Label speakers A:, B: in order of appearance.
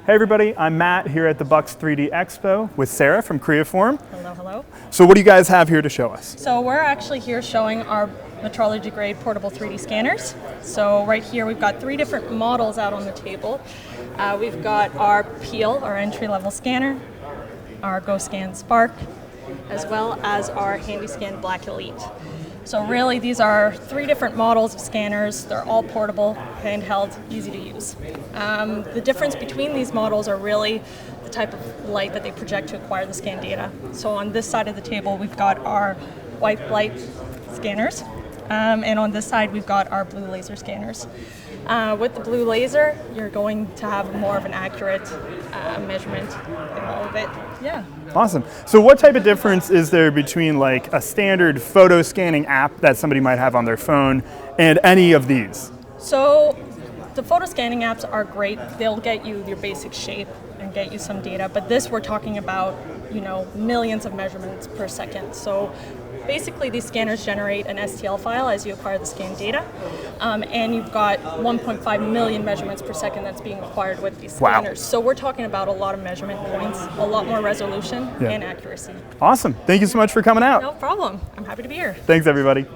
A: Hey everybody, I'm Matt here at the Bucks 3D Expo with Sarah from Creaform.
B: Hello, hello.
A: So what do you guys have here to show us?
B: So we're actually here showing our metrology grade portable 3D scanners. So right here we've got 3 different models out on the table. We've got our Peel, our entry-level scanner, our GoScan Spark, as well as our HandyScan Black Elite. So really these are 3 different models of scanners. They're all portable, handheld, easy to use. The difference between these models are really the type of light that they project to acquire the scan data. So on this side of the table we've got our white light scanners, and on this side we've got our blue laser scanners. With the blue laser, you're going to have more of an accurate measurement in all of it. Yeah.
A: Awesome. So what type of difference is there between like a standard photo scanning app that somebody might have on their phone and any of these?
B: So the photo scanning apps are great. They'll get you your basic shape and get you some data, but this we're talking about, millions of measurements per second. So basically these scanners generate an STL file as you acquire the scan data, and you've got 1.5 million measurements per second that's being acquired with these scanners.
A: Wow.
B: So we're talking about a lot of measurement points, a lot more resolution and accuracy.
A: Awesome. Thank you so much for coming out.
B: No problem. I'm happy to be here.
A: Thanks everybody.